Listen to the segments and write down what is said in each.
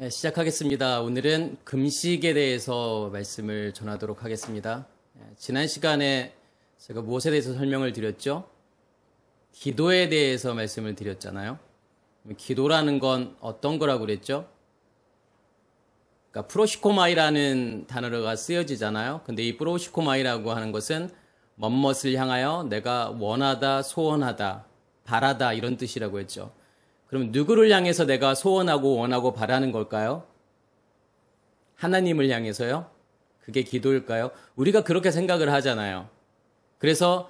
네, 시작하겠습니다. 오늘은 금식에 대해서 말씀을 전하도록 하겠습니다. 지난 시간에 제가 무엇에 대해서 설명을 드렸죠? 기도에 대해서 말씀을 드렸잖아요. 기도라는 건 어떤 거라고 그랬죠? 그러니까 프로시코마이라는 단어가 쓰여지잖아요. 근데 이 프로시코마이라고 하는 것은 멋을 향하여 내가 원하다, 소원하다, 바라다 이런 뜻이라고 했죠. 그럼 누구를 향해서 내가 소원하고 원하고 바라는 걸까요? 하나님을 향해서요? 그게 기도일까요? 우리가 그렇게 생각을 하잖아요. 그래서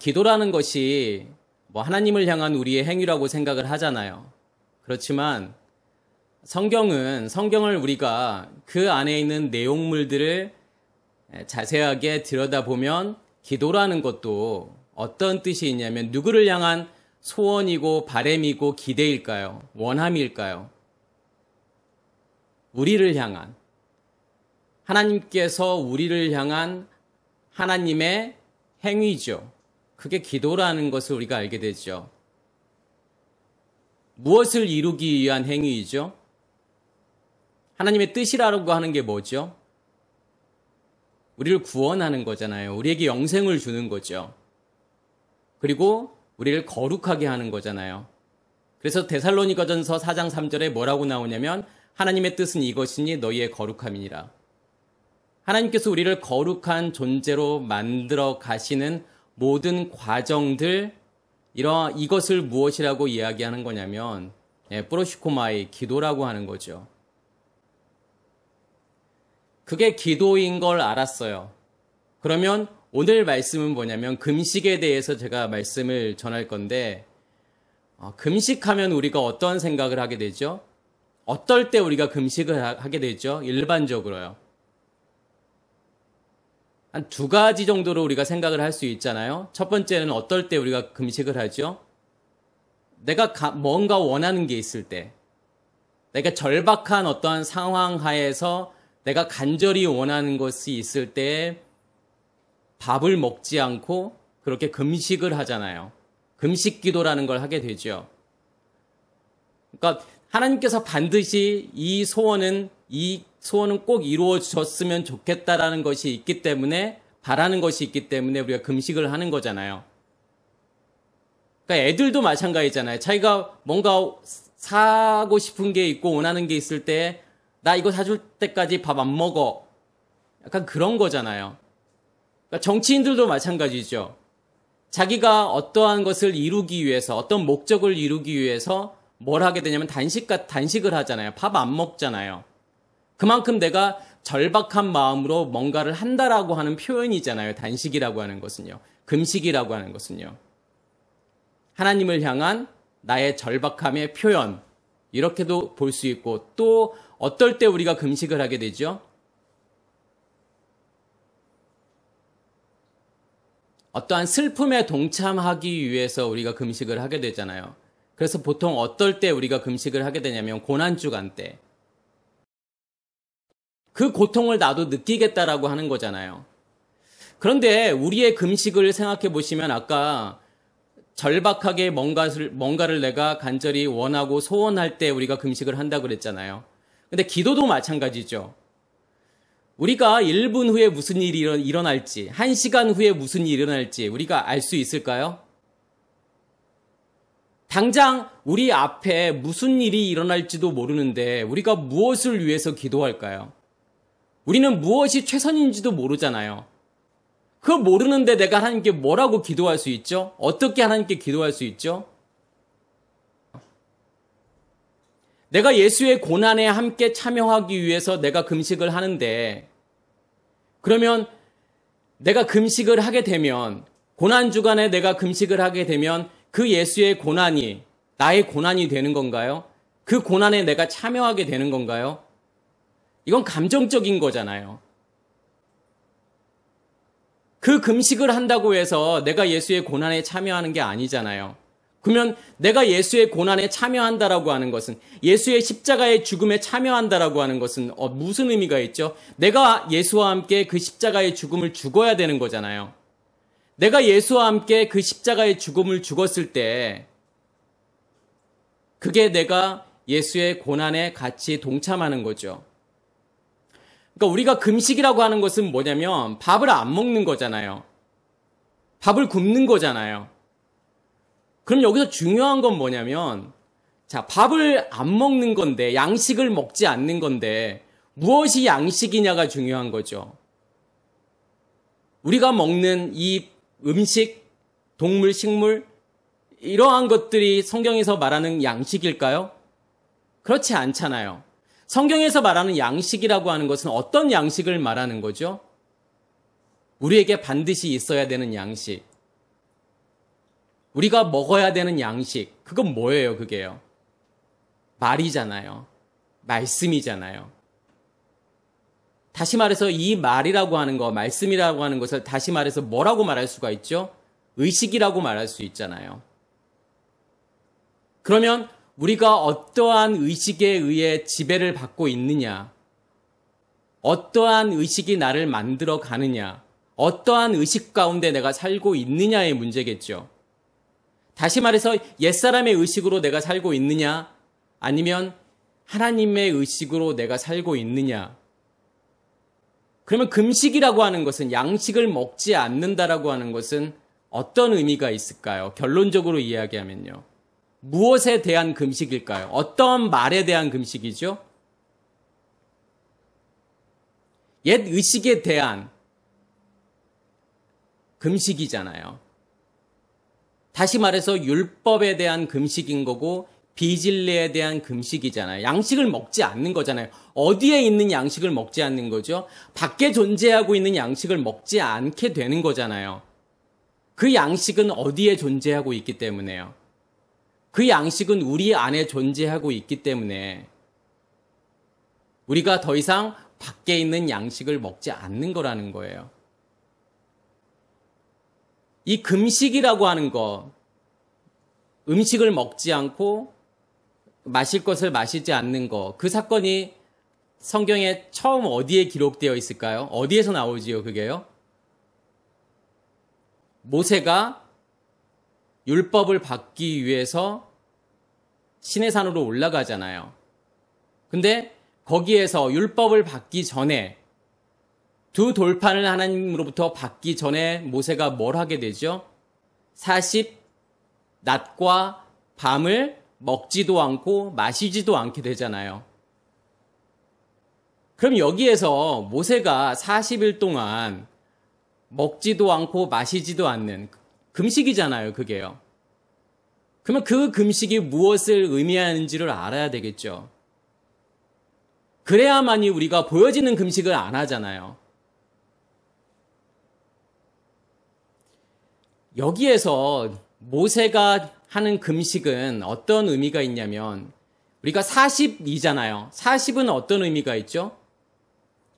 기도라는 것이 하나님을 향한 우리의 행위라고 생각을 하잖아요. 그렇지만 성경을 우리가 그 안에 있는 내용물들을 자세하게 들여다보면 기도라는 것도 어떤 뜻이 있냐면 누구를 향한 소원이고 바램이고 기대일까요? 원함일까요? 우리를 향한, 하나님께서 우리를 향한 하나님의 행위죠. 그게 기도라는 것을 우리가 알게 되죠. 무엇을 이루기 위한 행위이죠? 하나님의 뜻이라고 하는 게 뭐죠? 우리를 구원하는 거잖아요. 우리에게 영생을 주는 거죠. 그리고 우리를 거룩하게 하는 거잖아요. 그래서 데살로니가전서 4장 3절에 뭐라고 나오냐면 하나님의 뜻은 이것이니 너희의 거룩함이니라. 하나님께서 우리를 거룩한 존재로 만들어 가시는 모든 과정들, 이것을 무엇이라고 이야기하는 거냐면 프로시코마이, 기도라고 하는 거죠. 그게 기도인 걸 알았어요. 그러면 오늘 말씀은 뭐냐면 금식에 대해서 제가 말씀을 전할 건데 금식하면 우리가 어떤 생각을 하게 되죠? 어떨 때 우리가 금식을 하게 되죠? 일반적으로요. 한 두 가지 정도로 우리가 생각을 할 수 있잖아요. 첫 번째는 어떨 때 우리가 금식을 하죠? 내가 뭔가 원하는 게 있을 때, 내가 절박한 어떠한 상황 하에서 내가 간절히 원하는 것이 있을 때 밥을 먹지 않고 그렇게 금식을 하잖아요. 금식 기도라는 걸 하게 되죠. 그러니까 하나님께서 반드시 이 소원은 꼭 이루어졌으면 좋겠다라는 것이 있기 때문에, 바라는 것이 있기 때문에 우리가 금식을 하는 거잖아요. 그러니까 애들도 마찬가지잖아요. 자기가 뭔가 사고 싶은 게 있고 원하는 게 있을 때 나 이거 사줄 때까지 밥 안 먹어. 약간 그런 거잖아요. 그러니까 정치인들도 마찬가지죠. 자기가 어떠한 것을 이루기 위해서, 어떤 목적을 이루기 위해서 뭘 하게 되냐면 단식을 하잖아요. 밥 안 먹잖아요. 그만큼 내가 절박한 마음으로 뭔가를 한다라고 하는 표현이잖아요. 단식이라고 하는 것은요. 금식이라고 하는 것은요. 하나님을 향한 나의 절박함의 표현, 이렇게도 볼 수 있고, 또 어떨 때 우리가 금식을 하게 되죠? 어떠한 슬픔에 동참하기 위해서 우리가 금식을 하게 되잖아요. 그래서 보통 어떨 때 우리가 금식을 하게 되냐면 고난주간 때. 그 고통을 나도 느끼겠다라고 하는 거잖아요. 그런데 우리의 금식을 생각해 보시면 아까 절박하게 뭔가를 내가 간절히 원하고 소원할 때 우리가 금식을 한다고 그랬잖아요. 근데 기도도 마찬가지죠. 우리가 1분 후에 무슨 일이 일어날지, 1시간 후에 무슨 일이 일어날지 우리가 알 수 있을까요? 당장 우리 앞에 무슨 일이 일어날지도 모르는데 우리가 무엇을 위해서 기도할까요? 우리는 무엇이 최선인지도 모르잖아요. 그거 모르는데 내가 하나님께 뭐라고 기도할 수 있죠? 어떻게 하나님께 기도할 수 있죠? 내가 예수의 고난에 함께 참여하기 위해서 내가 금식을 하는데, 그러면 내가 금식을 하게 되면, 고난주간에 내가 금식을 하게 되면 그 예수의 고난이 나의 고난이 되는 건가요? 그 고난에 내가 참여하게 되는 건가요? 이건 감정적인 거잖아요. 그 금식을 한다고 해서 내가 예수의 고난에 참여하는 게 아니잖아요. 그러면 내가 예수의 고난에 참여한다라고 하는 것은, 예수의 십자가의 죽음에 참여한다라고 하는 것은 무슨 의미가 있죠? 내가 예수와 함께 그 십자가의 죽음을 죽어야 되는 거잖아요. 내가 예수와 함께 그 십자가의 죽음을 죽었을 때 그게 내가 예수의 고난에 같이 동참하는 거죠. 그러니까 우리가 금식이라고 하는 것은 뭐냐면 밥을 안 먹는 거잖아요. 밥을 굶는 거잖아요. 그럼 여기서 중요한 건 뭐냐면, 자, 밥을 안 먹는 건데, 양식을 먹지 않는 건데, 무엇이 양식이냐가 중요한 거죠. 우리가 먹는 이 음식, 동물, 식물, 이러한 것들이 성경에서 말하는 양식일까요? 그렇지 않잖아요. 성경에서 말하는 양식이라고 하는 것은 어떤 양식을 말하는 거죠? 우리에게 반드시 있어야 되는 양식. 우리가 먹어야 되는 양식. 그건 뭐예요, 그게요? 말이잖아요. 말씀이잖아요. 다시 말해서 이 말이라고 하는 거, 말씀이라고 하는 것을 다시 말해서 뭐라고 말할 수가 있죠? 의식이라고 말할 수 있잖아요. 그러면 우리가 어떠한 의식에 의해 지배를 받고 있느냐, 어떠한 의식이 나를 만들어 가느냐, 어떠한 의식 가운데 내가 살고 있느냐의 문제겠죠. 다시 말해서 옛사람의 의식으로 내가 살고 있느냐, 아니면 하나님의 의식으로 내가 살고 있느냐. 그러면 금식이라고 하는 것은, 양식을 먹지 않는다라고 하는 것은 어떤 의미가 있을까요? 결론적으로 이야기하면요. 무엇에 대한 금식일까요? 어떤 말에 대한 금식이죠? 옛 의식에 대한 금식이잖아요. 다시 말해서 율법에 대한 금식인 거고 비진리에 대한 금식이잖아요. 양식을 먹지 않는 거잖아요. 어디에 있는 양식을 먹지 않는 거죠? 밖에 존재하고 있는 양식을 먹지 않게 되는 거잖아요. 그 양식은 어디에 존재하고 있기 때문에요. 그 양식은 우리 안에 존재하고 있기 때문에 우리가 더 이상 밖에 있는 양식을 먹지 않는 거라는 거예요. 이 금식이라고 하는 거, 음식을 먹지 않고 마실 것을 마시지 않는 거, 그 사건이 성경에 처음 어디에 기록되어 있을까요? 어디에서 나오지요, 그게요? 모세가 율법을 받기 위해서 시내산으로 올라가잖아요. 근데 거기에서 율법을 받기 전에, 두 돌판을 하나님으로부터 받기 전에 모세가 뭘 하게 되죠? 40 낮과 밤을 먹지도 않고 마시지도 않게 되잖아요. 그럼 여기에서 모세가 40일 동안 먹지도 않고 마시지도 않는 금식이잖아요, 그게요. 그러면 그 금식이 무엇을 의미하는지를 알아야 되겠죠. 그래야만이 우리가 보여지는 금식을 안 하잖아요. 여기에서 모세가 하는 금식은 어떤 의미가 있냐면, 우리가 40이잖아요. 40은 어떤 의미가 있죠?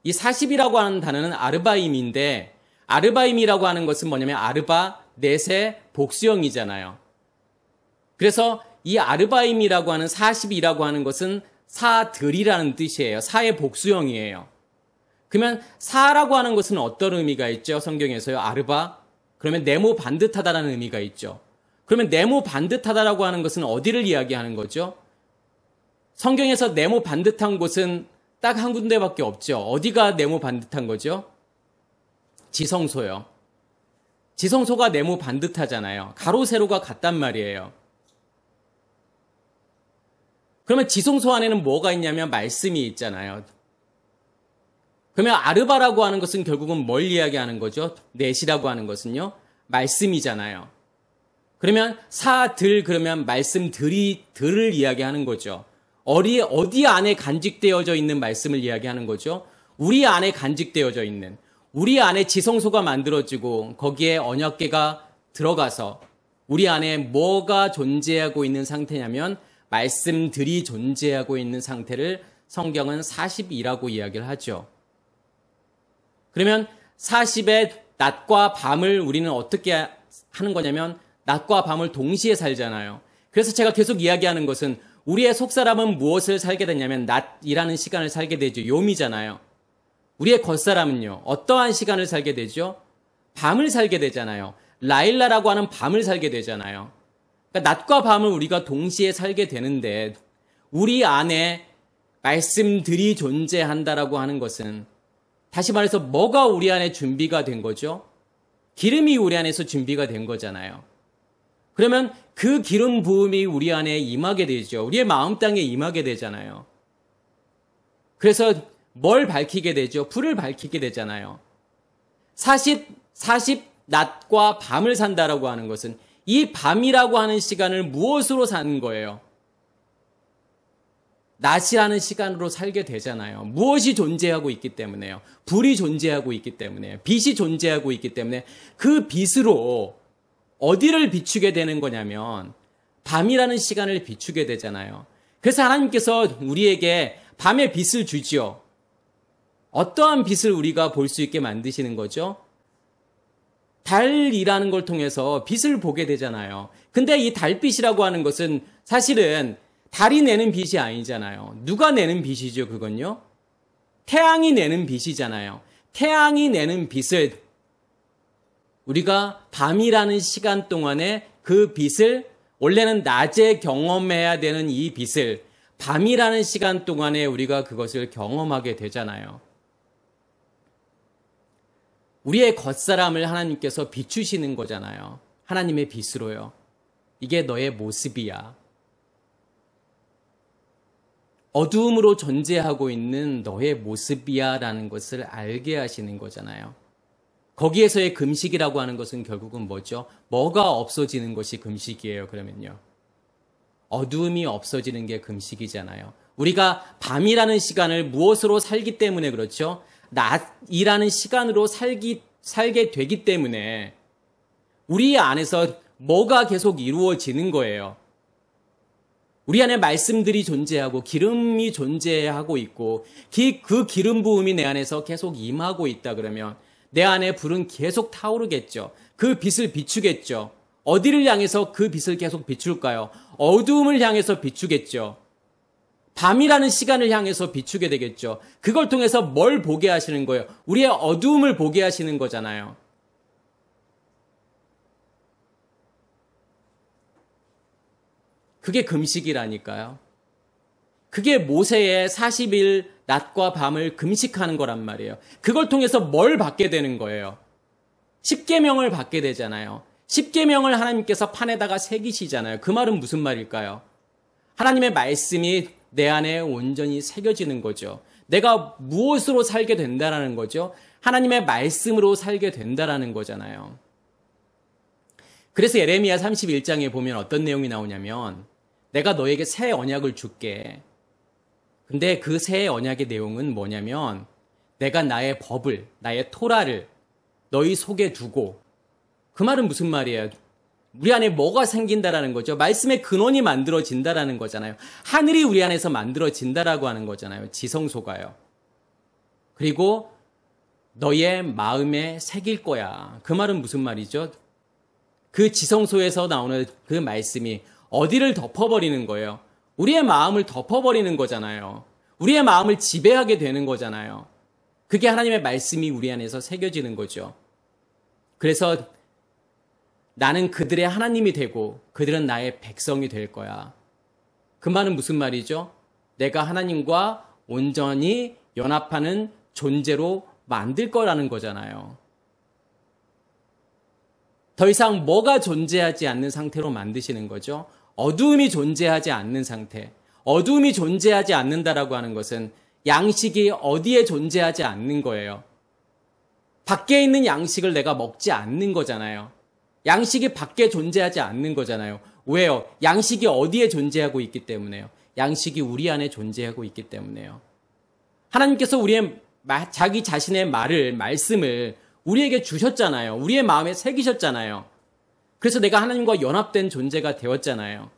이 40이라고 하는 단어는 아르바임인데, 아르바임이라고 하는 것은 뭐냐면 아르바, 넷의 복수형이잖아요. 그래서 이 아르바임이라고 하는 40이라고 하는 것은 사들이라는 뜻이에요. 사의 복수형이에요. 그러면 사라고 하는 것은 어떤 의미가 있죠? 성경에서요. 아르바, 그러면 네모 반듯하다라는 의미가 있죠. 그러면 네모 반듯하다라고 하는 것은 어디를 이야기하는 거죠? 성경에서 네모 반듯한 곳은 딱 한 군데밖에 없죠. 어디가 네모 반듯한 거죠? 지성소요. 지성소가 네모 반듯하잖아요. 가로 세로가 같단 말이에요. 그러면 지성소 안에는 뭐가 있냐면 말씀이 있잖아요. 그러면 아르바라고 하는 것은 결국은 뭘 이야기하는 거죠? 넷이라고 하는 것은요, 말씀이잖아요. 그러면 사들, 그러면 말씀들을 이야기하는 거죠. 어디 안에 간직되어져 있는 말씀을 이야기하는 거죠? 우리 안에 간직되어져 있는, 우리 안에 지성소가 만들어지고 거기에 언약궤가 들어가서 우리 안에 뭐가 존재하고 있는 상태냐면 말씀들이 존재하고 있는 상태를 성경은 40이라고 이야기를 하죠. 그러면 40의 낮과 밤을 우리는 어떻게 하는 거냐면 낮과 밤을 동시에 살잖아요. 그래서 제가 계속 이야기하는 것은 우리의 속사람은 무엇을 살게 되냐면 낮이라는 시간을 살게 되죠. 요미잖아요. 우리의 겉사람은요. 어떠한 시간을 살게 되죠? 밤을 살게 되잖아요. 라일라라고 하는 밤을 살게 되잖아요. 그러니까 낮과 밤을 우리가 동시에 살게 되는데 우리 안에 말씀들이 존재한다라고 하는 것은 다시 말해서 뭐가 우리 안에 준비가 된 거죠? 기름이 우리 안에서 준비가 된 거잖아요. 그러면 그 기름 부음이 우리 안에 임하게 되죠. 우리의 마음 땅에 임하게 되잖아요. 그래서 뭘 밝히게 되죠? 불을 밝히게 되잖아요. 40 낮과 밤을 산다라고 하는 것은 이 밤이라고 하는 시간을 무엇으로 사는 거예요? 낮이라는 시간으로 살게 되잖아요. 무엇이 존재하고 있기 때문에요. 불이 존재하고 있기 때문에, 빛이 존재하고 있기 때문에 그 빛으로 어디를 비추게 되는 거냐면 밤이라는 시간을 비추게 되잖아요. 그래서 하나님께서 우리에게 밤의 빛을 주지요. 어떠한 빛을 우리가 볼 수 있게 만드시는 거죠? 달이라는 걸 통해서 빛을 보게 되잖아요. 근데 이 달빛이라고 하는 것은 사실은 달이 내는 빛이 아니잖아요. 누가 내는 빛이죠, 그건요? 태양이 내는 빛이잖아요. 태양이 내는 빛을 우리가 밤이라는 시간 동안에 그 빛을 원래는 낮에 경험해야 되는 이 빛을 밤이라는 시간 동안에 우리가 그것을 경험하게 되잖아요. 우리의 겉사람을 하나님께서 비추시는 거잖아요. 하나님의 빛으로요. 이게 너의 모습이야. 어두움으로 존재하고 있는 너의 모습이야 라는 것을 알게 하시는 거잖아요. 거기에서의 금식이라고 하는 것은 결국은 뭐죠? 뭐가 없어지는 것이 금식이에요, 그러면요. 어두움이 없어지는 게 금식이잖아요. 우리가 밤이라는 시간을 무엇으로 살기 때문에 그렇죠? 낮이라는 시간으로 살게 되기 때문에 우리 안에서 뭐가 계속 이루어지는 거예요. 우리 안에 말씀들이 존재하고 기름이 존재하고 있고 그 기름 부음이 내 안에서 계속 임하고 있다 그러면 내 안에 불은 계속 타오르겠죠. 그 빛을 비추겠죠. 어디를 향해서 그 빛을 계속 비출까요? 어두움을 향해서 비추겠죠. 밤이라는 시간을 향해서 비추게 되겠죠. 그걸 통해서 뭘 보게 하시는 거예요? 우리의 어두움을 보게 하시는 거잖아요. 그게 금식이라니까요. 그게 모세의 40일 낮과 밤을 금식하는 거란 말이에요. 그걸 통해서 뭘 받게 되는 거예요? 십계명을 받게 되잖아요. 십계명을 하나님께서 판에다가 새기시잖아요. 그 말은 무슨 말일까요? 하나님의 말씀이 내 안에 온전히 새겨지는 거죠. 내가 무엇으로 살게 된다라는 거죠? 하나님의 말씀으로 살게 된다라는 거잖아요. 그래서 예레미야 31장에 보면 어떤 내용이 나오냐면 내가 너에게 새 언약을 줄게. 근데 그 새 언약의 내용은 뭐냐면 내가 나의 법을, 나의 토라를 너희 속에 두고 그 말은 무슨 말이에요? 우리 안에 뭐가 생긴다라는 거죠. 말씀의 근원이 만들어진다라는 거잖아요. 하늘이 우리 안에서 만들어진다라고 하는 거잖아요. 지성소가요. 그리고 너의 마음에 새길 거야. 그 말은 무슨 말이죠? 그 지성소에서 나오는 그 말씀이 어디를 덮어버리는 거예요? 우리의 마음을 덮어버리는 거잖아요. 우리의 마음을 지배하게 되는 거잖아요. 그게 하나님의 말씀이 우리 안에서 새겨지는 거죠. 그래서 나는 그들의 하나님이 되고 그들은 나의 백성이 될 거야. 그 말은 무슨 말이죠? 내가 하나님과 온전히 연합하는 존재로 만들 거라는 거잖아요. 더 이상 뭐가 존재하지 않는 상태로 만드시는 거죠. 어두움이 존재하지 않는 상태. 어두움이 존재하지 않는다라고 하는 것은 양식이 어디에 존재하지 않는 거예요. 밖에 있는 양식을 내가 먹지 않는 거잖아요. 양식이 밖에 존재하지 않는 거잖아요. 왜요? 양식이 어디에 존재하고 있기 때문에요. 양식이 우리 안에 존재하고 있기 때문에요. 하나님께서 우리의 자기 자신의 말씀을 우리에게 주셨잖아요. 우리의 마음에 새기셨잖아요. 그래서 내가 하나님과 연합된 존재가 되었잖아요.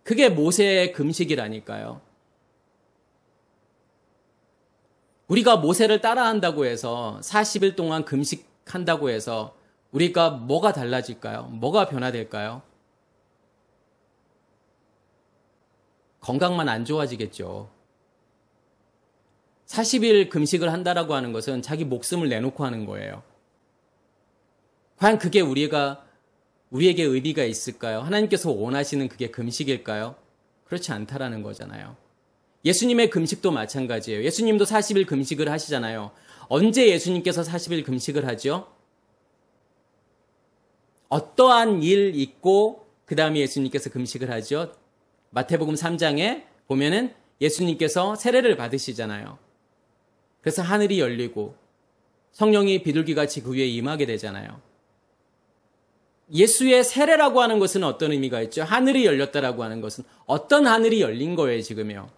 그게 모세의 금식이라니까요. 우리가 모세를 따라한다고 해서 40일 동안 금식한다고 해서 우리가 뭐가 달라질까요? 뭐가 변화될까요? 건강만 안 좋아지겠죠. 40일 금식을 한다라고 하는 것은 자기 목숨을 내놓고 하는 거예요. 과연 그게 우리에게 의미가 있을까요? 하나님께서 원하시는 그게 금식일까요? 그렇지 않다라는 거잖아요. 예수님의 금식도 마찬가지예요. 예수님도 40일 금식을 하시잖아요. 언제 예수님께서 40일 금식을 하죠? 어떠한 일 있고 그 다음에 예수님께서 금식을 하죠? 마태복음 3장에 보면은 예수님께서 세례를 받으시잖아요. 그래서 하늘이 열리고 성령이 비둘기같이 그 위에 임하게 되잖아요. 예수의 세례라고 하는 것은 어떤 의미가 있죠? 하늘이 열렸다라고 하는 것은 어떤 하늘이 열린 거예요, 지금요?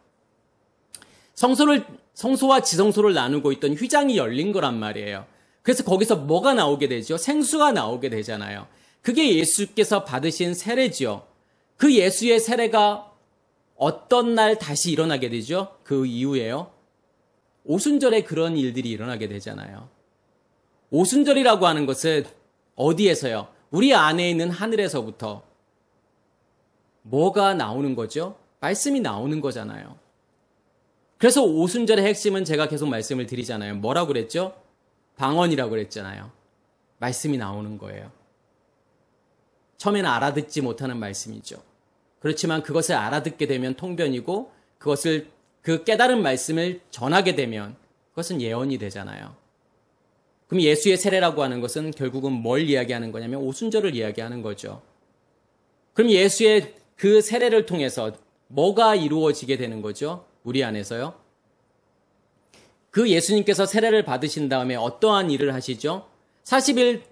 성소와 지성소를 나누고 있던 휘장이 열린 거란 말이에요. 그래서 거기서 뭐가 나오게 되죠? 생수가 나오게 되잖아요. 그게 예수께서 받으신 세례지요. 그 예수의 세례가 어떤 날 다시 일어나게 되죠? 그 이후에요. 오순절에 그런 일들이 일어나게 되잖아요. 오순절이라고 하는 것은 어디에서요? 우리 안에 있는 하늘에서부터 뭐가 나오는 거죠? 말씀이 나오는 거잖아요. 그래서 오순절의 핵심은 제가 계속 말씀을 드리잖아요. 뭐라고 그랬죠? 방언이라고 그랬잖아요. 말씀이 나오는 거예요. 처음에는 알아듣지 못하는 말씀이죠. 그렇지만 그것을 알아듣게 되면 통변이고 그 깨달은 말씀을 전하게 되면 그것은 예언이 되잖아요. 그럼 예수의 세례라고 하는 것은 결국은 뭘 이야기하는 거냐면 오순절을 이야기하는 거죠. 그럼 예수의 그 세례를 통해서 뭐가 이루어지게 되는 거죠? 우리 안에서요. 그 예수님께서 세례를 받으신 다음에 어떠한 일을 하시죠? 40일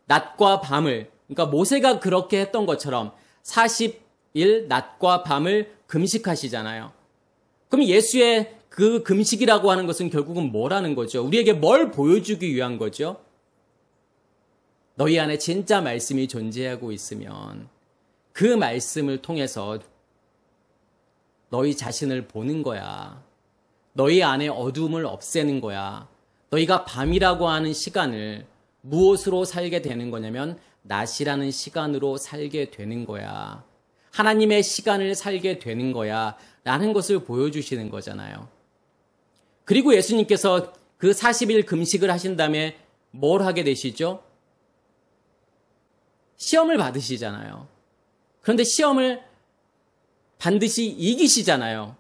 낮과 밤을, 그러니까 모세가 그렇게 했던 것처럼 40일 낮과 밤을 금식하시잖아요. 그럼 예수의 그 금식이라고 하는 것은 결국은 뭐라는 거죠? 우리에게 뭘 보여주기 위한 거죠? 너희 안에 진짜 말씀이 존재하고 있으면 그 말씀을 통해서 너희 자신을 보는 거야. 너희 안에 어둠을 없애는 거야. 너희가 밤이라고 하는 시간을 무엇으로 살게 되는 거냐면 낮이라는 시간으로 살게 되는 거야. 하나님의 시간을 살게 되는 거야. 라는 것을 보여주시는 거잖아요. 그리고 예수님께서 그 40일 금식을 하신 다음에 뭘 하게 되시죠? 시험을 받으시잖아요. 그런데 시험을 반드시 이기시잖아요.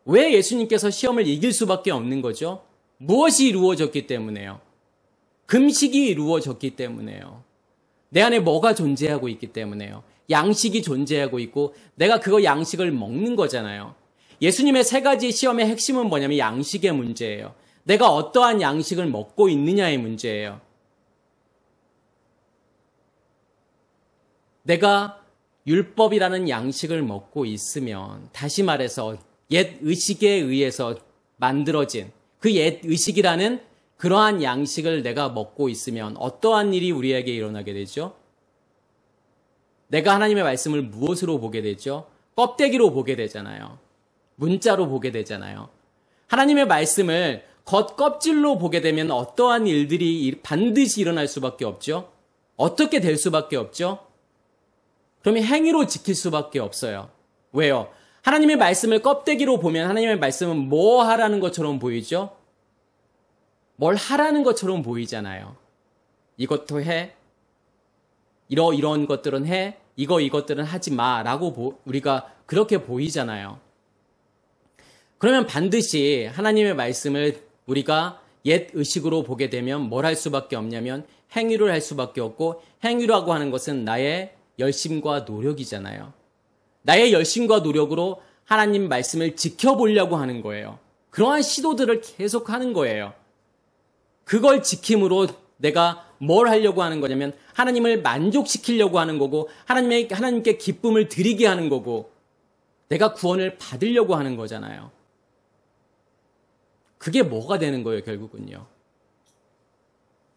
왜 예수님께서 시험을 이길 수밖에 없는 거죠? 무엇이 이루어졌기 때문에요? 금식이 이루어졌기 때문에요. 내 안에 뭐가 존재하고 있기 때문에요. 양식이 존재하고 있고 내가 그거 양식을 먹는 거잖아요. 예수님의 세 가지 시험의 핵심은 뭐냐면 양식의 문제예요. 내가 어떠한 양식을 먹고 있느냐의 문제예요. 내가 율법이라는 양식을 먹고 있으면, 다시 말해서 옛 의식에 의해서 만들어진 그 옛 의식이라는 그러한 양식을 내가 먹고 있으면 어떠한 일이 우리에게 일어나게 되죠? 내가 하나님의 말씀을 무엇으로 보게 되죠? 껍데기로 보게 되잖아요. 문자로 보게 되잖아요. 하나님의 말씀을 겉껍질로 보게 되면 어떠한 일들이 반드시 일어날 수밖에 없죠? 어떻게 될 수밖에 없죠? 그러면 행위로 지킬 수밖에 없어요. 왜요? 하나님의 말씀을 껍데기로 보면 하나님의 말씀은 뭐 하라는 것처럼 보이죠? 뭘 하라는 것처럼 보이잖아요. 이것도 해. 이런 것들은 해. 이것들은 하지 마. 라고 우리가 그렇게 보이잖아요. 그러면 반드시 하나님의 말씀을 우리가 옛 의식으로 보게 되면 뭘 할 수밖에 없냐면 행위를 할 수밖에 없고, 행위라고 하는 것은 나의 열심과 노력이잖아요. 나의 열심과 노력으로 하나님 말씀을 지켜보려고 하는 거예요. 그러한 시도들을 계속 하는 거예요. 그걸 지킴으로 내가 뭘 하려고 하는 거냐면 하나님을 만족시키려고 하는 거고, 하나님께 기쁨을 드리게 하는 거고, 내가 구원을 받으려고 하는 거잖아요. 그게 뭐가 되는 거예요, 결국은요?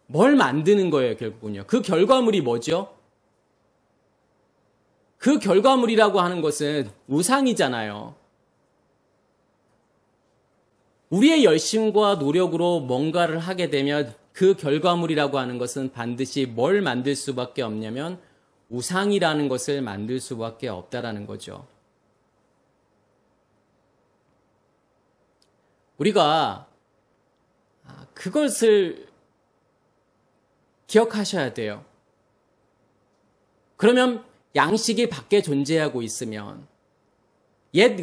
뭘 만드는 거예요, 결국은요? 그 결과물이 뭐죠? 그 결과물이라고 하는 것은 우상이잖아요. 우리의 열심과 노력으로 뭔가를 하게 되면 그 결과물이라고 하는 것은 반드시 뭘 만들 수밖에 없냐면 우상이라는 것을 만들 수밖에 없다라는 거죠. 우리가 그것을 기억하셔야 돼요. 그러면 양식이 밖에 존재하고 있으면 옛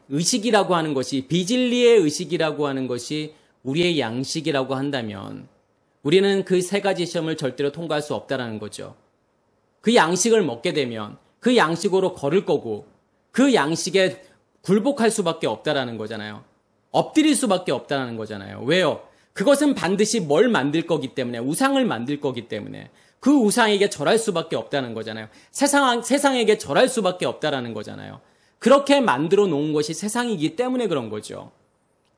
의식이라고 하는 것이, 비진리의 의식이라고 하는 것이 우리의 양식이라고 한다면 우리는 그 세 가지 시험을 절대로 통과할 수 없다는 거죠. 그 양식을 먹게 되면 그 양식으로 걸을 거고 그 양식에 굴복할 수밖에 없다라는 거잖아요. 엎드릴 수밖에 없다는 거잖아요. 왜요? 그것은 반드시 뭘 만들 거기 때문에, 우상을 만들 거기 때문에 그 우상에게 절할 수밖에 없다는 거잖아요. 세상에게 절할 수밖에 없다라는 거잖아요. 그렇게 만들어 놓은 것이 세상이기 때문에 그런 거죠.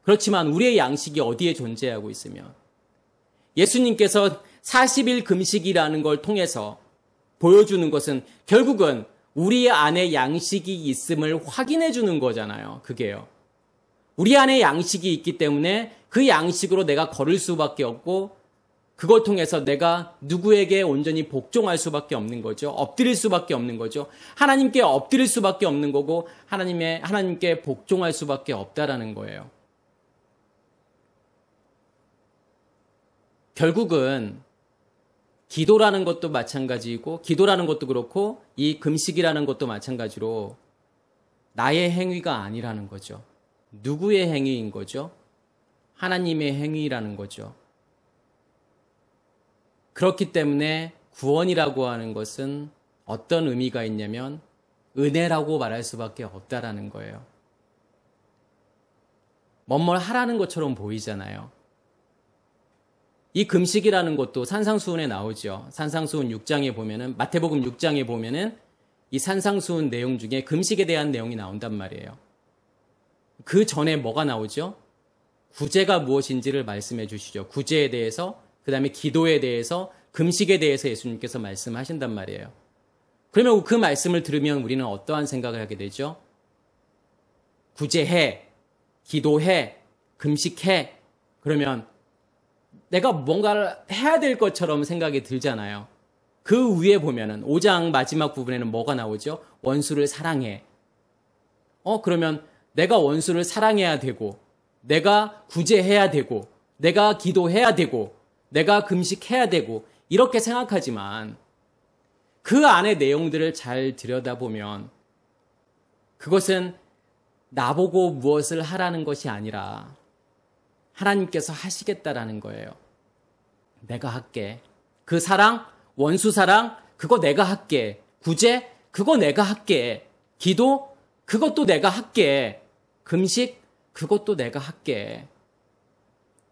그렇지만 우리의 양식이 어디에 존재하고 있으면, 예수님께서 40일 금식이라는 걸 통해서 보여주는 것은 결국은 우리 안에 양식이 있음을 확인해 주는 거잖아요. 그게요. 우리 안에 양식이 있기 때문에 그 양식으로 내가 걸을 수밖에 없고, 그걸 통해서 내가 누구에게 온전히 복종할 수밖에 없는 거죠. 엎드릴 수밖에 없는 거죠. 하나님께 엎드릴 수밖에 없는 거고 하나님께 복종할 수밖에 없다라는 거예요. 결국은 기도라는 것도 마찬가지이고, 기도라는 것도 그렇고 이 금식이라는 것도 마찬가지로 나의 행위가 아니라는 거죠. 누구의 행위인 거죠? 하나님의 행위라는 거죠. 그렇기 때문에 구원이라고 하는 것은 어떤 의미가 있냐면 은혜라고 말할 수밖에 없다라는 거예요. 뭔뭘 하라는 것처럼 보이잖아요. 이 금식이라는 것도 산상수훈에 나오죠. 산상수훈 6장에 보면은, 마태복음 6장에 보면은 이 산상수훈 내용 중에 금식에 대한 내용이 나온단 말이에요. 그 전에 뭐가 나오죠? 구제가 무엇인지를 말씀해 주시죠. 구제에 대해서, 그 다음에 기도에 대해서, 금식에 대해서 예수님께서 말씀하신단 말이에요. 그러면 그 말씀을 들으면 우리는 어떠한 생각을 하게 되죠? 구제해, 기도해, 금식해. 그러면 내가 뭔가를 해야 될 것처럼 생각이 들잖아요. 그 위에 보면은 5장 마지막 부분에는 뭐가 나오죠? 원수를 사랑해. 그러면 내가 원수를 사랑해야 되고, 내가 구제해야 되고, 내가 기도해야 되고, 내가 금식해야 되고, 이렇게 생각하지만 그 안의 내용들을 잘 들여다보면 그것은 나보고 무엇을 하라는 것이 아니라 하나님께서 하시겠다라는 거예요. 내가 할게. 그 사랑, 원수 사랑, 그거 내가 할게. 구제, 그거 내가 할게. 기도, 그것도 내가 할게. 금식, 그것도 내가 할게.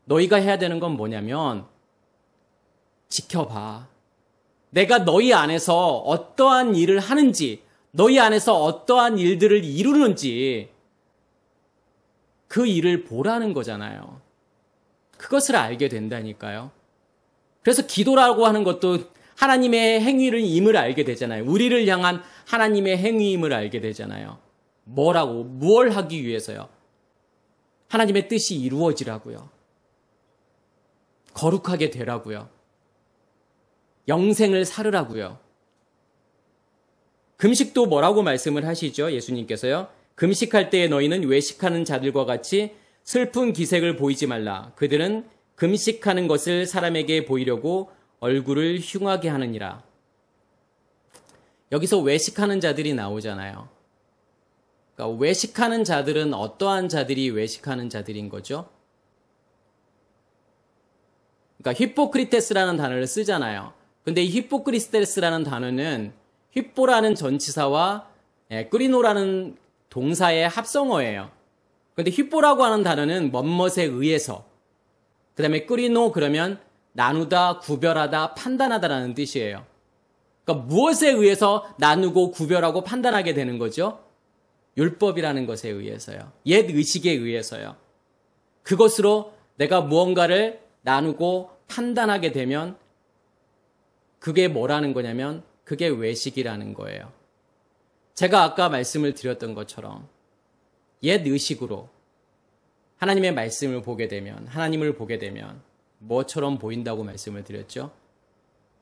너희가 해야 되는 건 뭐냐면 지켜봐. 내가 너희 안에서 어떠한 일을 하는지, 너희 안에서 어떠한 일들을 이루는지 그 일을 보라는 거잖아요. 그것을 알게 된다니까요. 그래서 기도라고 하는 것도 하나님의 행위를 임을 알게 되잖아요. 우리를 향한 하나님의 행위임을 알게 되잖아요. 뭐라고? 무엇을 하기 위해서요? 하나님의 뜻이 이루어지라고요. 거룩하게 되라고요. 영생을 살으라고요. 금식도 뭐라고 말씀을 하시죠? 예수님께서요. 금식할 때에 너희는 외식하는 자들과 같이 슬픈 기색을 보이지 말라. 그들은 금식하는 것을 사람에게 보이려고 얼굴을 흉하게 하느니라. 여기서 외식하는 자들이 나오잖아요. 그러니까 외식하는 자들은 어떠한 자들이 외식하는 자들인 거죠? 그러니까 히포크리테스라는 단어를 쓰잖아요. 근데 이 히포크리테스라는 단어는 휘뽀라는 전치사와 끄리노라는 동사의 합성어예요. 근데 휘뽀라고 하는 단어는 멋멋에 의해서, 그 다음에 끄리노 그러면 나누다, 구별하다, 판단하다라는 뜻이에요. 그러니까 무엇에 의해서 나누고 구별하고 판단하게 되는 거죠? 율법이라는 것에 의해서요. 옛 의식에 의해서요. 그것으로 내가 무언가를 나누고 판단하게 되면 그게 뭐라는 거냐면 그게 외식이라는 거예요. 제가 아까 말씀을 드렸던 것처럼 옛 의식으로 하나님의 말씀을 보게 되면, 하나님을 보게 되면 뭐처럼 보인다고 말씀을 드렸죠?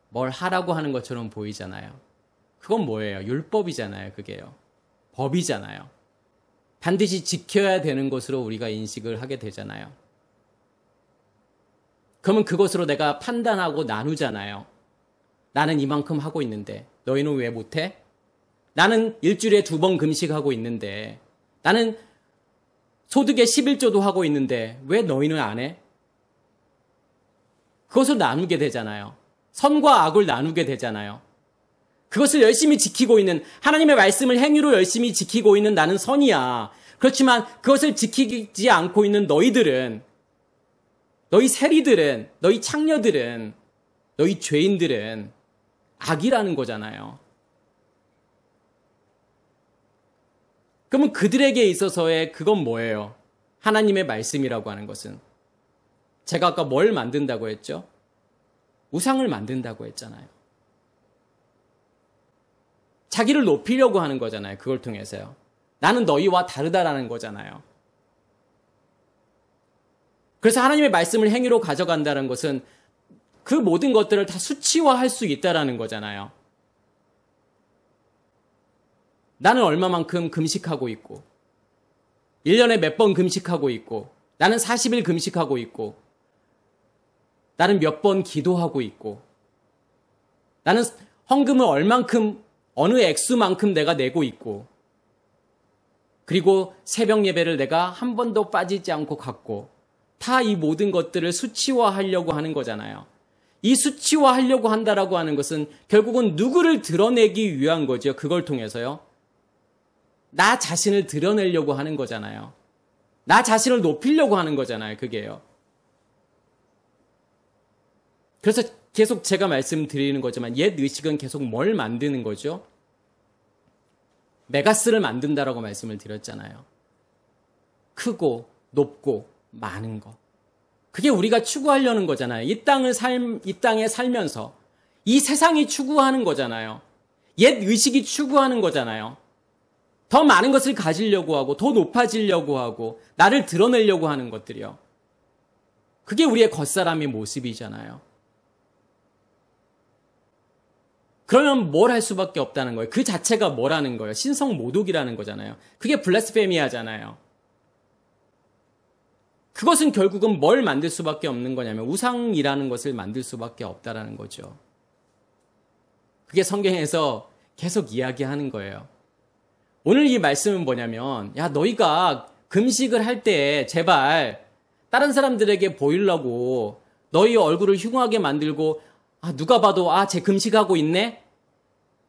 뭘 하라고 하는 것처럼 보이잖아요. 그건 뭐예요? 율법이잖아요. 그게요. 법이잖아요. 반드시 지켜야 되는 것으로 우리가 인식을 하게 되잖아요. 그러면 그것으로 내가 판단하고 나누잖아요. 나는 이만큼 하고 있는데 너희는 왜 못해? 나는 일주일에 2번 금식하고 있는데 나는 소득의 11조도 하고 있는데 왜 너희는 안 해? 그것을 나누게 되잖아요. 선과 악을 나누게 되잖아요. 그것을 열심히 지키고 있는, 하나님의 말씀을 행위로 열심히 지키고 있는 나는 선이야. 그렇지만 그것을 지키지 않고 있는 너희들은, 너희 세리들은, 너희 창녀들은, 너희 죄인들은 악이라는 거잖아요. 그러면 그들에게 있어서의 그건 뭐예요? 하나님의 말씀이라고 하는 것은. 제가 아까 뭘 만든다고 했죠? 우상을 만든다고 했잖아요. 자기를 높이려고 하는 거잖아요. 그걸 통해서요. 나는 너희와 다르다라는 거잖아요. 그래서 하나님의 말씀을 행위로 가져간다는 것은 그 모든 것들을 다 수치화할 수 있다라는 거잖아요. 나는 얼마만큼 금식하고 있고, 1년에 몇 번 금식하고 있고, 나는 40일 금식하고 있고, 나는 몇 번 기도하고 있고, 나는 헌금을 얼만큼, 어느 액수만큼 내가 내고 있고, 그리고 새벽 예배를 내가 한 번도 빠지지 않고 갔고, 다 이 모든 것들을 수치화하려고 하는 거잖아요. 이 수치화하려고 한다라고 하는 것은 결국은 누구를 드러내기 위한 거죠. 그걸 통해서요. 나 자신을 드러내려고 하는 거잖아요. 나 자신을 높이려고 하는 거잖아요. 그게요. 그래서 계속 제가 말씀드리는 거지만 옛 의식은 계속 뭘 만드는 거죠? 메가스를 만든다라고 말씀을 드렸잖아요. 크고 높고 많은 거. 그게 우리가 추구하려는 거잖아요. 이 땅에 살면서 이 세상이 추구하는 거잖아요. 옛 의식이 추구하는 거잖아요. 더 많은 것을 가지려고 하고 더 높아지려고 하고 나를 드러내려고 하는 것들이요. 그게 우리의 겉사람의 모습이잖아요. 그러면 뭘 할 수밖에 없다는 거예요. 그 자체가 뭐라는 거예요? 신성 모독이라는 거잖아요. 그게 블라스페미아잖아요. 그것은 결국은 뭘 만들 수밖에 없는 거냐면 우상이라는 것을 만들 수밖에 없다라는 거죠. 그게 성경에서 계속 이야기하는 거예요. 오늘 이 말씀은 뭐냐면, 야, 너희가 금식을 할 때 제발 다른 사람들에게 보이려고 너희 얼굴을 흉하게 만들고, 누가 봐도 쟤 금식하고 있네?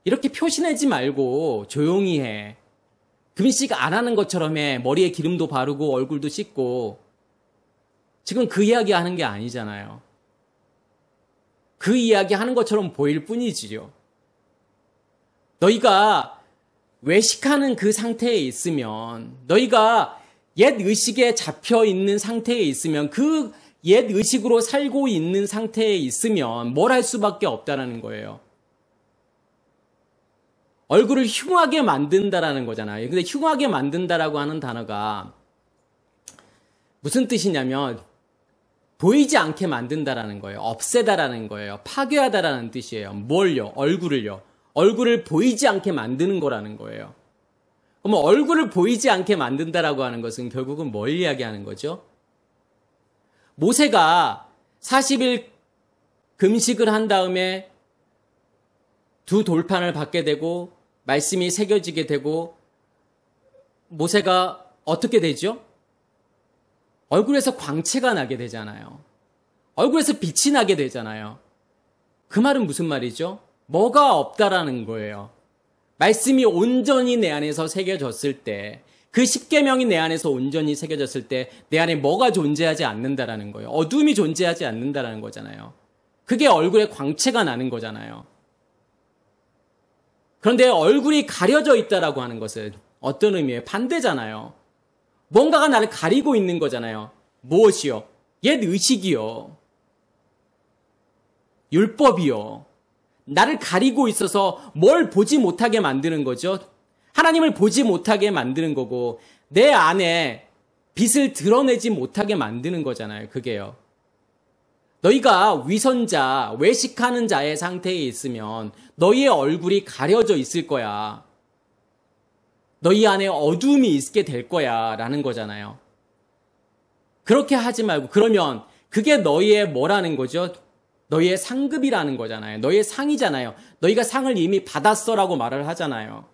이렇게 표시내지 말고 조용히 해. 금식 안 하는 것처럼 해. 머리에 기름도 바르고 얼굴도 씻고. 지금 그 이야기 하는 게 아니잖아요. 그 이야기 하는 것처럼 보일 뿐이지요. 너희가 외식하는 그 상태에 있으면, 너희가 옛 의식에 잡혀 있는 상태에 있으면, 그 옛 의식으로 살고 있는 상태에 있으면 뭘 할 수밖에 없다라는 거예요. 얼굴을 흉하게 만든다라는 거잖아요. 근데 흉하게 만든다라고 하는 단어가 무슨 뜻이냐면 보이지 않게 만든다라는 거예요. 없애다라는 거예요. 파괴하다라는 뜻이에요. 뭘요? 얼굴을요. 얼굴을 보이지 않게 만드는 거라는 거예요. 그러면 얼굴을 보이지 않게 만든다라고 하는 것은 결국은 뭘 이야기하는 거죠? 모세가 40일 금식을 한 다음에 두 돌판을 받게 되고 말씀이 새겨지게 되고 모세가 어떻게 되죠? 얼굴에서 광채가 나게 되잖아요. 얼굴에서 빛이 나게 되잖아요. 그 말은 무슨 말이죠? 뭐가 없다라는 거예요. 말씀이 온전히 내 안에서 새겨졌을 때, 그 십계명이 내 안에서 온전히 새겨졌을 때 내 안에 뭐가 존재하지 않는다라는 거예요. 어둠이 존재하지 않는다라는 거잖아요. 그게 얼굴에 광채가 나는 거잖아요. 그런데 얼굴이 가려져 있다라고 하는 것은 어떤 의미예요? 반대잖아요. 뭔가가 나를 가리고 있는 거잖아요. 무엇이요? 옛 의식이요. 율법이요. 나를 가리고 있어서 뭘 보지 못하게 만드는 거죠. 하나님을 보지 못하게 만드는 거고 내 안에 빛을 드러내지 못하게 만드는 거잖아요. 그게요. 너희가 위선자, 외식하는 자의 상태에 있으면 너희의 얼굴이 가려져 있을 거야. 너희 안에 어둠이 있게 될 거야 라는 거잖아요. 그렇게 하지 말고, 그러면 그게 너희의 뭐라는 거죠? 너희의 상급이라는 거잖아요. 너희의 상이잖아요. 너희가 상을 이미 받았어라고 말을 하잖아요.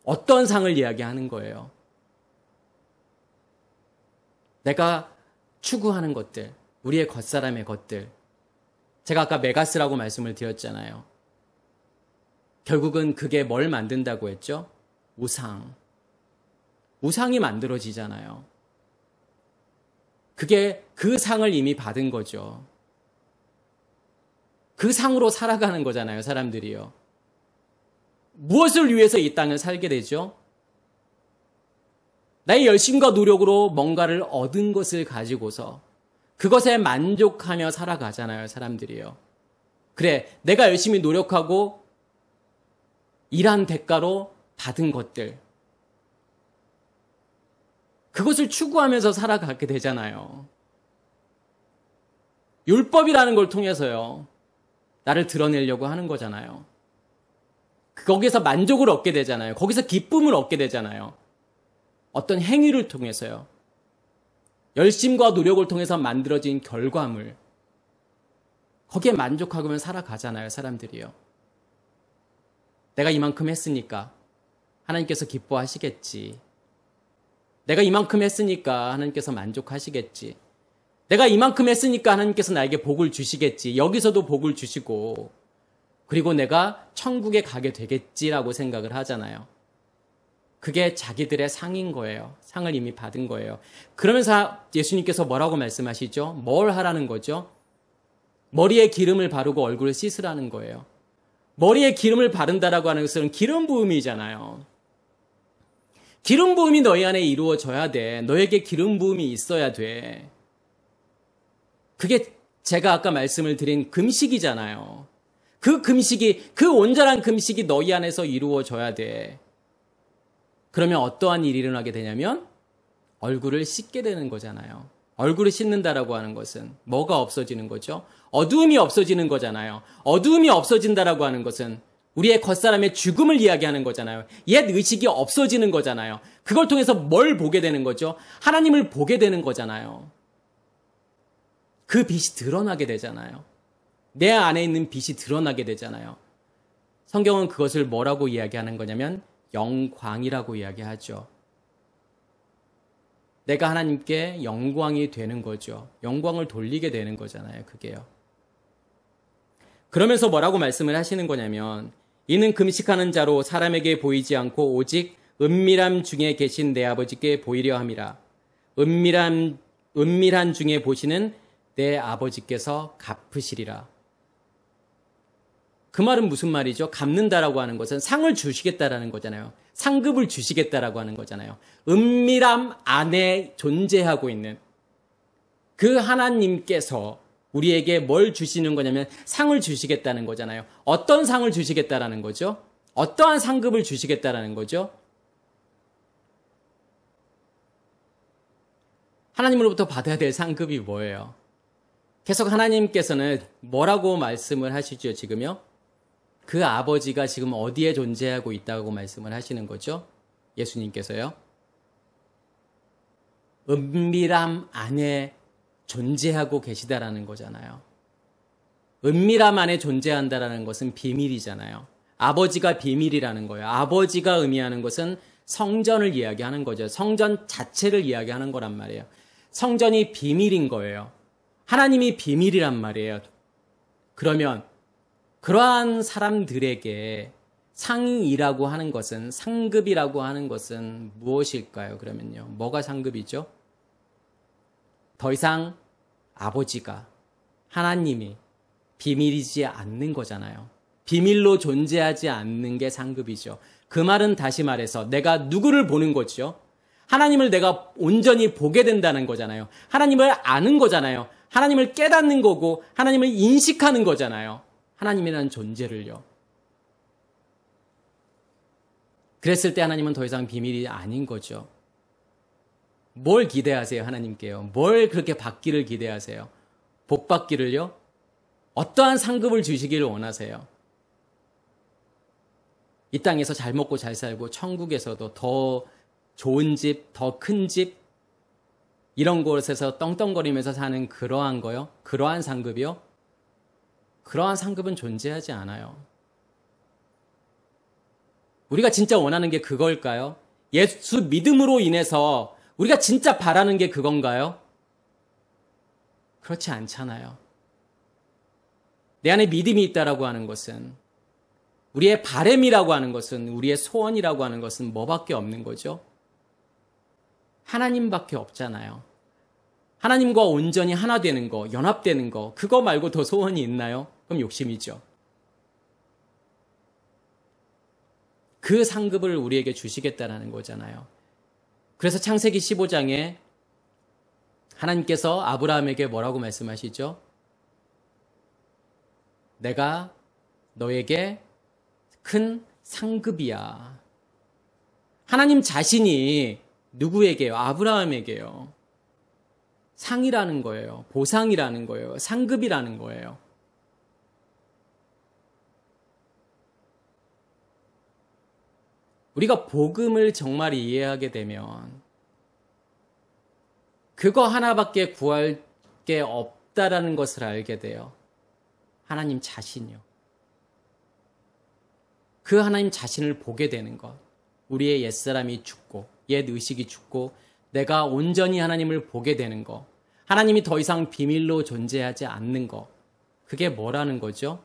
어떤 상을 이야기하는 거예요? 내가 추구하는 것들, 우리의 겉사람의 것들. 제가 아까 메가스라고 말씀을 드렸잖아요. 결국은 그게 뭘 만든다고 했죠? 우상. 우상이 만들어지잖아요. 그게 그 상을 이미 받은 거죠. 그 상으로 살아가는 거잖아요, 사람들이요. 무엇을 위해서 이 땅을 살게 되죠? 나의 열심과 노력으로 뭔가를 얻은 것을 가지고서 그것에 만족하며 살아가잖아요, 사람들이요. 그래, 내가 열심히 노력하고 일한 대가로 받은 것들. 그것을 추구하면서 살아가게 되잖아요. 율법이라는 걸 통해서요. 나를 드러내려고 하는 거잖아요. 거기서 만족을 얻게 되잖아요. 거기서 기쁨을 얻게 되잖아요. 어떤 행위를 통해서요. 열심과 노력을 통해서 만들어진 결과물. 거기에 만족하며 살아가잖아요, 사람들이요. 내가 이만큼 했으니까 하나님께서 기뻐하시겠지. 내가 이만큼 했으니까 하나님께서 만족하시겠지. 내가 이만큼 했으니까 하나님께서 나에게 복을 주시겠지. 여기서도 복을 주시고 그리고 내가 천국에 가게 되겠지라고 생각을 하잖아요. 그게 자기들의 상인 거예요. 상을 이미 받은 거예요. 그러면서 예수님께서 뭐라고 말씀하시죠? 뭘 하라는 거죠? 머리에 기름을 바르고 얼굴을 씻으라는 거예요. 머리에 기름을 바른다라고 하는 것은 기름 부음이잖아요. 기름 부음이 너희 안에 이루어져야 돼. 너에게 기름 부음이 있어야 돼. 그게 제가 아까 말씀을 드린 금식이잖아요. 그 금식이, 그 온전한 금식이 너희 안에서 이루어져야 돼. 그러면 어떠한 일이 일어나게 되냐면 얼굴을 씻게 되는 거잖아요. 얼굴을 씻는다라고 하는 것은 뭐가 없어지는 거죠? 어두움이 없어지는 거잖아요. 어두움이 없어진다라고 하는 것은 우리의 겉사람의 죽음을 이야기하는 거잖아요. 옛 의식이 없어지는 거잖아요. 그걸 통해서 뭘 보게 되는 거죠? 하나님을 보게 되는 거잖아요. 그 빛이 드러나게 되잖아요. 내 안에 있는 빛이 드러나게 되잖아요. 성경은 그것을 뭐라고 이야기하는 거냐면 영광이라고 이야기하죠. 내가 하나님께 영광이 되는 거죠. 영광을 돌리게 되는 거잖아요. 그게요. 그러면서 뭐라고 말씀을 하시는 거냐면 이는 금식하는 자로 사람에게 보이지 않고 오직 은밀함 중에 계신 내 아버지께 보이려 함이라. 은밀한 중에 보시는 내 아버지께서 갚으시리라. 그 말은 무슨 말이죠? 갚는다라고 하는 것은 상을 주시겠다라는 거잖아요. 상급을 주시겠다라고 하는 거잖아요. 은밀함 안에 존재하고 있는 그 하나님께서 우리에게 뭘 주시는 거냐면 상을 주시겠다는 거잖아요. 어떤 상을 주시겠다라는 거죠? 어떠한 상급을 주시겠다라는 거죠? 하나님으로부터 받아야 될 상급이 뭐예요? 계속 하나님께서는 뭐라고 말씀을 하시죠, 지금요? 그 아버지가 지금 어디에 존재하고 있다고 말씀을 하시는 거죠? 예수님께서요. 은밀함 안에 존재하고 계시다라는 거잖아요. 은밀함 안에 존재한다라는 것은 비밀이잖아요. 아버지가 비밀이라는 거예요. 아버지가 의미하는 것은 성전을 이야기하는 거죠. 성전 자체를 이야기하는 거란 말이에요. 성전이 비밀인 거예요. 하나님이 비밀이란 말이에요. 그러면 그러한 사람들에게 상이라고 하는 것은, 상급이라고 하는 것은 무엇일까요? 그러면요. 뭐가 상급이죠? 더 이상 아버지가, 하나님이 비밀이지 않는 거잖아요. 비밀로 존재하지 않는 게 상급이죠. 그 말은 다시 말해서 내가 누구를 보는 거죠? 하나님을 내가 온전히 보게 된다는 거잖아요. 하나님을 아는 거잖아요. 하나님을 깨닫는 거고 하나님을 인식하는 거잖아요. 하나님이라는 존재를요. 그랬을 때 하나님은 더 이상 비밀이 아닌 거죠. 뭘 기대하세요, 하나님께요? 뭘 그렇게 받기를 기대하세요? 복 받기를요? 어떠한 상급을 주시기를 원하세요? 이 땅에서 잘 먹고 잘 살고 천국에서도 더 좋은 집, 더 큰 집, 이런 곳에서 떵떵거리면서 사는 그러한 거요? 그러한 상급이요? 그러한 상급은 존재하지 않아요. 우리가 진짜 원하는 게 그걸까요? 예수 믿음으로 인해서 우리가 진짜 바라는 게 그건가요? 그렇지 않잖아요. 내 안에 믿음이 있다라고 하는 것은, 우리의 바램이라고 하는 것은, 우리의 소원이라고 하는 것은 뭐밖에 없는 거죠? 하나님밖에 없잖아요. 하나님과 온전히 하나 되는 거, 연합되는 거, 그거 말고 더 소원이 있나요? 그럼 욕심이죠. 그 상급을 우리에게 주시겠다라는 거잖아요. 그래서 창세기 15장에 하나님께서 아브라함에게 뭐라고 말씀하시죠? 내가 너에게 큰 상급이야. 하나님 자신이 누구에게요? 아브라함에게요. 상이라는 거예요. 보상이라는 거예요. 상급이라는 거예요. 우리가 복음을 정말 이해하게 되면 그거 하나밖에 구할 게 없다라는 것을 알게 돼요. 하나님 자신이요. 그 하나님 자신을 보게 되는 것. 우리의 옛사람이 죽고 옛의식이 죽고 내가 온전히 하나님을 보게 되는 것. 하나님이 더 이상 비밀로 존재하지 않는 것. 그게 뭐라는 거죠?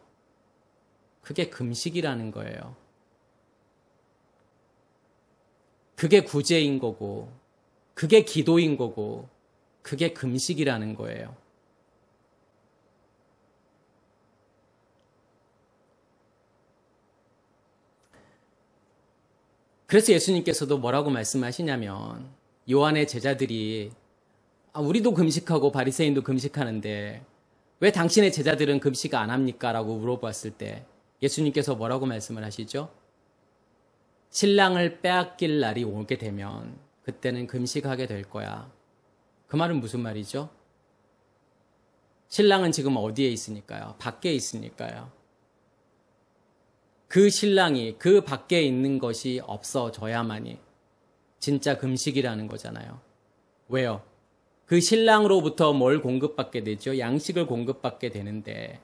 그게 금식이라는 거예요. 그게 구제인 거고, 그게 기도인 거고, 그게 금식이라는 거예요. 그래서 예수님께서도 뭐라고 말씀하시냐면, 요한의 제자들이 우리도 금식하고 바리새인도 금식하는데 왜 당신의 제자들은 금식 안 합니까? 라고 물어봤을 때 예수님께서 뭐라고 말씀을 하시죠? 신랑을 빼앗길 날이 오게 되면 그때는 금식하게 될 거야. 그 말은 무슨 말이죠? 신랑은 지금 어디에 있으니까요? 밖에 있으니까요. 그 신랑이 그 밖에 있는 것이 없어져야만이 진짜 금식이라는 거잖아요. 왜요? 그 신랑으로부터 뭘 공급받게 되죠? 양식을 공급받게 되는데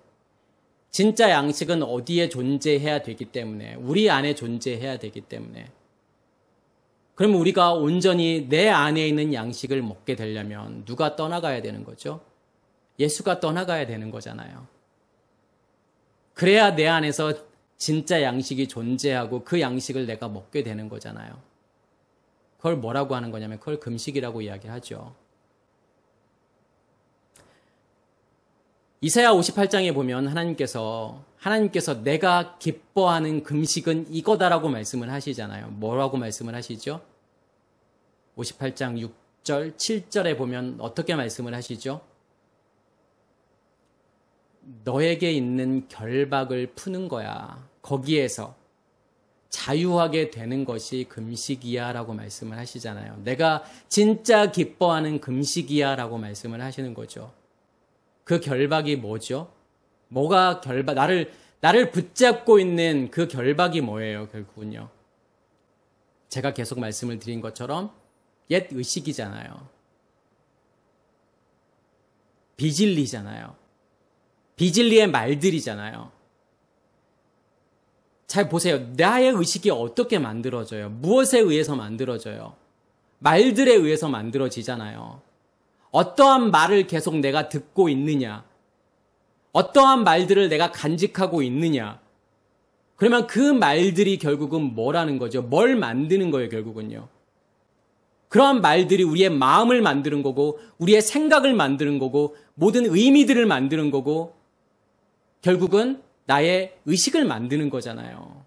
진짜 양식은 어디에 존재해야 되기 때문에 우리 안에 존재해야 되기 때문에 그러면 우리가 온전히 내 안에 있는 양식을 먹게 되려면 누가 떠나가야 되는 거죠? 예수가 떠나가야 되는 거잖아요. 그래야 내 안에서 진짜 양식이 존재하고 그 양식을 내가 먹게 되는 거잖아요. 그걸 뭐라고 하는 거냐면 그걸 금식이라고 이야기하죠. 이사야 58장에 보면 하나님께서 내가 기뻐하는 금식은 이거다라고 말씀을 하시잖아요. 뭐라고 말씀을 하시죠? 58장 6절, 7절에 보면 어떻게 말씀을 하시죠? 너에게 있는 결박을 푸는 거야. 거기에서 자유하게 되는 것이 금식이야 라고 말씀을 하시잖아요. 내가 진짜 기뻐하는 금식이야 라고 말씀을 하시는 거죠. 그 결박이 뭐죠? 뭐가 나를 붙잡고 있는 그 결박이 뭐예요, 결국은요? 제가 계속 말씀을 드린 것처럼 옛 의식이잖아요. 비진리잖아요. 비진리의 말들이잖아요. 잘 보세요. 나의 의식이 어떻게 만들어져요? 무엇에 의해서 만들어져요? 말들에 의해서 만들어지잖아요. 어떠한 말을 계속 내가 듣고 있느냐? 어떠한 말들을 내가 간직하고 있느냐? 그러면 그 말들이 결국은 뭐라는 거죠? 뭘 만드는 거예요, 결국은요? 그러한 말들이 우리의 마음을 만드는 거고, 우리의 생각을 만드는 거고, 모든 의미들을 만드는 거고, 결국은 나의 의식을 만드는 거잖아요.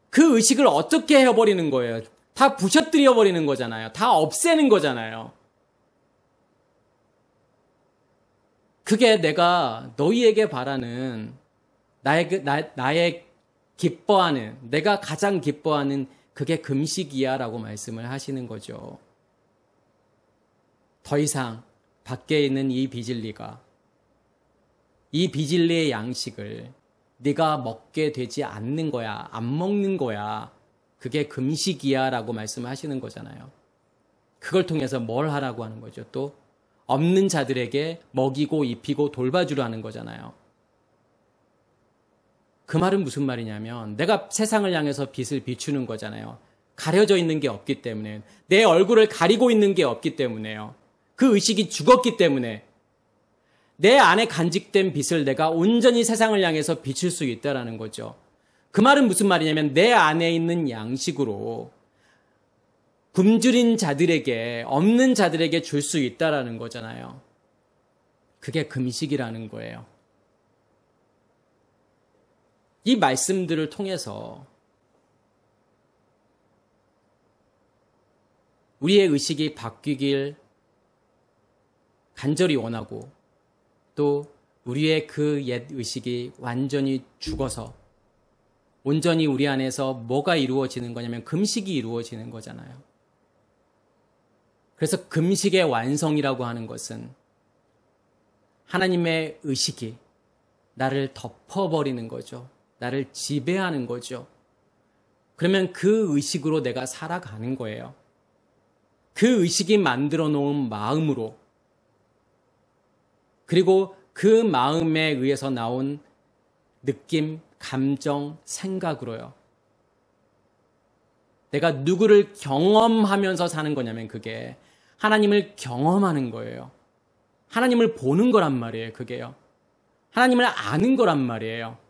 그 의식을 어떻게 해버리는 거예요? 다 부셔뜨려 버리는 거잖아요. 다 없애는 거잖아요. 그게 내가 너희에게 바라는 나의 기뻐하는, 내가 가장 기뻐하는 그게 금식이야 라고 말씀을 하시는 거죠. 더 이상 밖에 있는 이 비진리가, 이 비진리의 양식을 네가 먹게 되지 않는 거야, 안 먹는 거야. 그게 금식이야 라고 말씀하시는 거잖아요. 그걸 통해서 뭘 하라고 하는 거죠? 또 없는 자들에게 먹이고 입히고 돌봐주려 하는 거잖아요. 그 말은 무슨 말이냐면 내가 세상을 향해서 빛을 비추는 거잖아요. 가려져 있는 게 없기 때문에, 내 얼굴을 가리고 있는 게 없기 때문에요. 그 의식이 죽었기 때문에 내 안에 간직된 빛을 내가 온전히 세상을 향해서 비출 수 있다라는 거죠. 그 말은 무슨 말이냐면 내 안에 있는 양식으로 굶주린 자들에게, 없는 자들에게 줄 수 있다라는 거잖아요. 그게 금식이라는 거예요. 이 말씀들을 통해서 우리의 의식이 바뀌길 간절히 원하고, 또 우리의 그 옛 의식이 완전히 죽어서 온전히 우리 안에서 뭐가 이루어지는 거냐면 금식이 이루어지는 거잖아요. 그래서 금식의 완성이라고 하는 것은 하나님의 의식이 나를 덮어버리는 거죠. 나를 지배하는 거죠. 그러면 그 의식으로 내가 살아가는 거예요. 그 의식이 만들어 놓은 마음으로, 그리고 그 마음에 의해서 나온 느낌, 감정, 생각으로요. 내가 누구를 경험하면서 사는 거냐면 그게 하나님을 경험하는 거예요. 하나님을 보는 거란 말이에요, 그게요. 하나님을 아는 거란 말이에요.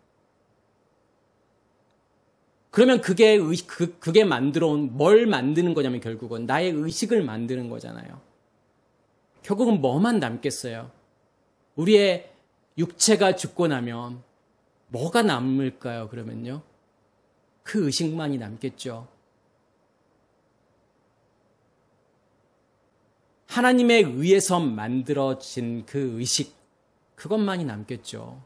그러면 그게 만들어 온, 뭘 만드는 거냐면 결국은 나의 의식을 만드는 거잖아요. 결국은 뭐만 남겠어요? 우리의 육체가 죽고 나면 뭐가 남을까요, 그러면요? 그 의식만이 남겠죠. 하나님에 의해서 만들어진 그 의식, 그것만이 남겠죠.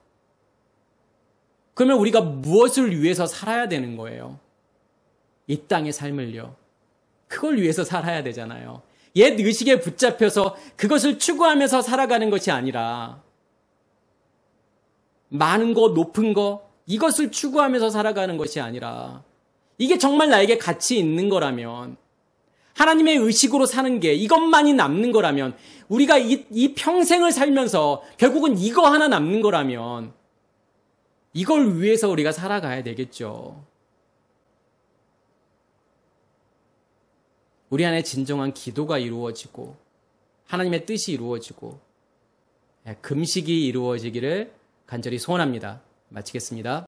그러면 우리가 무엇을 위해서 살아야 되는 거예요? 이 땅의 삶을요. 그걸 위해서 살아야 되잖아요. 옛 의식에 붙잡혀서 그것을 추구하면서 살아가는 것이 아니라 많은 거, 높은 거, 이것을 추구하면서 살아가는 것이 아니라 이게 정말 나에게 가치 있는 거라면, 하나님의 의식으로 사는 게 이것만이 남는 거라면, 우리가 이 평생을 살면서 결국은 이거 하나 남는 거라면 이걸 위해서 우리가 살아가야 되겠죠. 우리 안에 진정한 기도가 이루어지고 하나님의 뜻이 이루어지고 금식이 이루어지기를 간절히 소원합니다. 마치겠습니다.